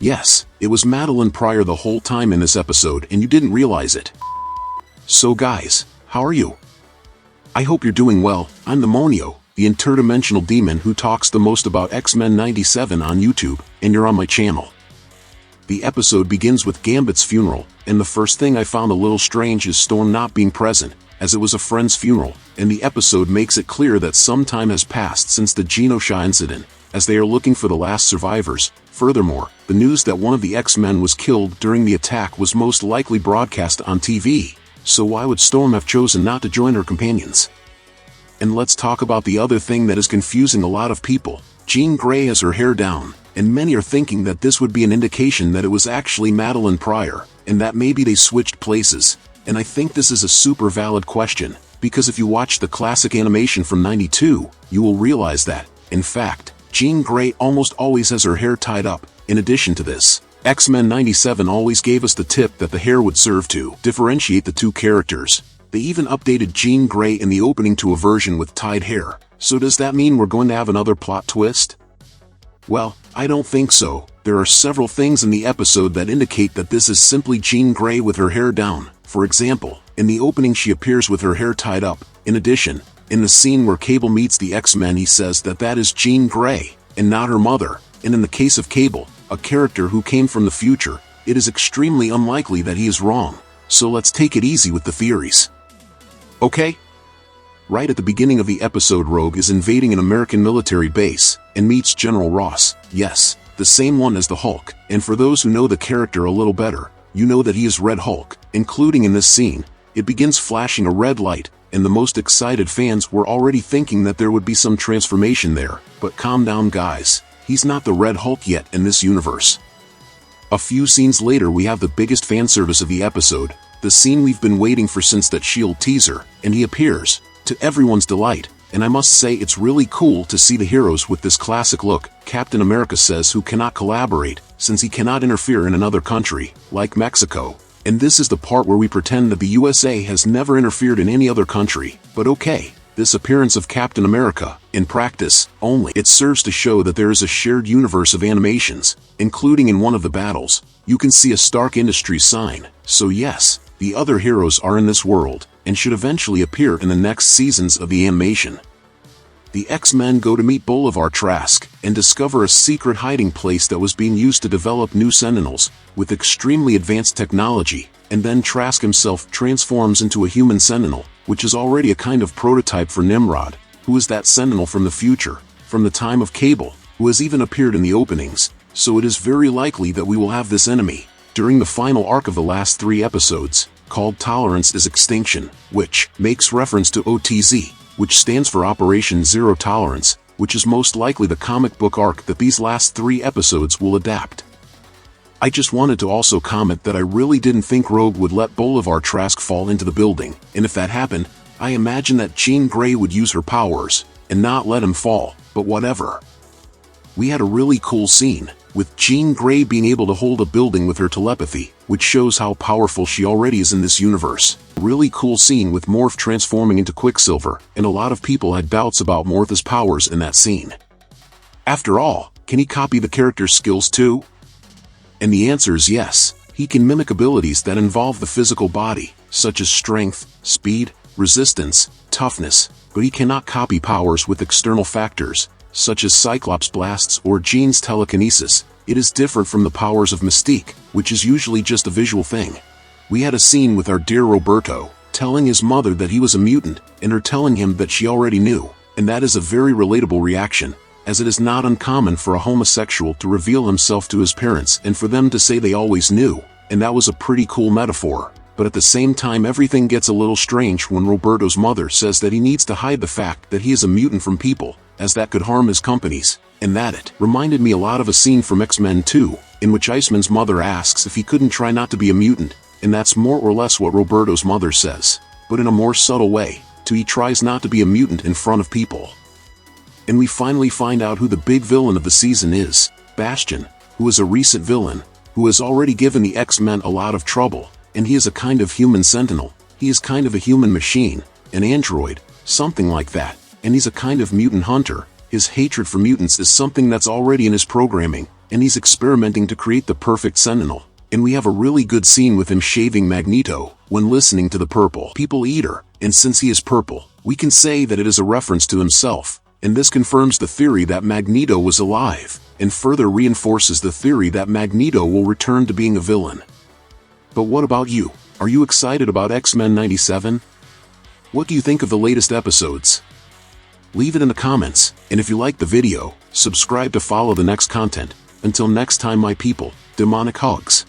Yes, it was Madalyne Pryor the whole time in this episode and you didn't realize it. So guys, how are you? I hope you're doing well. I'm the Monio, the interdimensional demon who talks the most about X-Men 97 on YouTube, and you're on my channel. The episode begins with Gambit's funeral, and the first thing I found a little strange is Storm not being present, as it was a friend's funeral, and the episode makes it clear that some time has passed since the Genosha incident, as they are looking for the last survivors. Furthermore, the news that one of the X-Men was killed during the attack was most likely broadcast on TV, so why would Storm have chosen not to join her companions? And let's talk about the other thing that is confusing a lot of people. Jean Grey has her hair down, and many are thinking that this would be an indication that it was actually Madalyne Pryor, and that maybe they switched places. And I think this is a super valid question, because if you watch the classic animation from '92, you will realize that, in fact, Jean Grey almost always has her hair tied up. In addition to this, X-Men 97 always gave us the tip that the hair would serve to differentiate the two characters. They even updated Jean Grey in the opening to a version with tied hair. So does that mean we're going to have another plot twist? Well, I don't think so. There are several things in the episode that indicate that this is simply Jean Grey with her hair down. For example, in the opening she appears with her hair tied up. In addition, in the scene where Cable meets the X-Men he says that that is Jean Grey, and not her mother. And in the case of Cable, a character who came from the future, it is extremely unlikely that he is wrong. So let's take it easy with the theories. Okay? Right at the beginning of the episode, Rogue is invading an American military base, and meets General Ross. Yes, the same one as the Hulk. And for those who know the character a little better, you know that he is Red Hulk. Including in this scene, it begins flashing a red light, and the most excited fans were already thinking that there would be some transformation there. But calm down guys, he's not the Red Hulk yet in this universe. A few scenes later we have the biggest fan service of the episode, the scene we've been waiting for since that S.H.I.E.L.D. teaser, and he appears, to everyone's delight, and I must say it's really cool to see the heroes with this classic look. Captain America says who cannot collaborate, since he cannot interfere in another country, like Mexico. And this is the part where we pretend that the USA has never interfered in any other country. But okay, this appearance of Captain America, in practice, only it serves to show that there is a shared universe of animations, including in one of the battles, you can see a Stark Industries sign. So yes, the other heroes are in this world, and should eventually appear in the next seasons of the animation. The X-Men go to meet Bolivar Trask, and discover a secret hiding place that was being used to develop new Sentinels, with extremely advanced technology, and then Trask himself transforms into a human Sentinel, which is already a kind of prototype for Nimrod, who is that Sentinel from the future, from the time of Cable, who has even appeared in the openings, so it is very likely that we will have this enemy, during the final arc of the last 3 episodes, called Tolerance is Extinction, which makes reference to OTZ, which stands for Operation Zero Tolerance, which is most likely the comic book arc that these last 3 episodes will adapt. I just wanted to also comment that I really didn't think Rogue would let Bolivar Trask fall into the building, and if that happened, I imagine that Jean Grey would use her powers, and not let him fall, but whatever. We had a really cool scene, with Jean Grey being able to hold a building with her telepathy, which shows how powerful she already is in this universe. A really cool scene with Morph transforming into Quicksilver, and a lot of people had doubts about Morph's powers in that scene. After all, can he copy the character's skills too? And the answer is yes. He can mimic abilities that involve the physical body, such as strength, speed, resistance, toughness, but he cannot copy powers with external factors, such as Cyclops blasts or Jean's telekinesis. It is different from the powers of Mystique, which is usually just a visual thing. We had a scene with our dear Roberto, telling his mother that he was a mutant, and her telling him that she already knew, and that is a very relatable reaction, as it is not uncommon for a homosexual to reveal himself to his parents and for them to say they always knew, and that was a pretty cool metaphor. But at the same time everything gets a little strange when Roberto's mother says that he needs to hide the fact that he is a mutant from people, as that could harm his companies, and that it reminded me a lot of a scene from X-Men 2, in which Iceman's mother asks if he couldn't try not to be a mutant, and that's more or less what Roberto's mother says, but in a more subtle way, he tries not to be a mutant in front of people. And we finally find out who the big villain of the season is, Bastion, who is a recent villain, who has already given the X-Men a lot of trouble, and he is a kind of human sentinel. He is kind of a human machine, an android, something like that, and he's a kind of mutant hunter. His hatred for mutants is something that's already in his programming, and he's experimenting to create the perfect Sentinel. And we have a really good scene with him shaving Magneto when listening to the Purple People Eater, and since he is purple, we can say that it is a reference to himself, and this confirms the theory that Magneto was alive, and further reinforces the theory that Magneto will return to being a villain. But what about you? Are you excited about X-Men 97? What do you think of the latest episodes? Leave it in the comments, and if you liked the video, subscribe to follow the next content. Until next time my people, demonic hugs.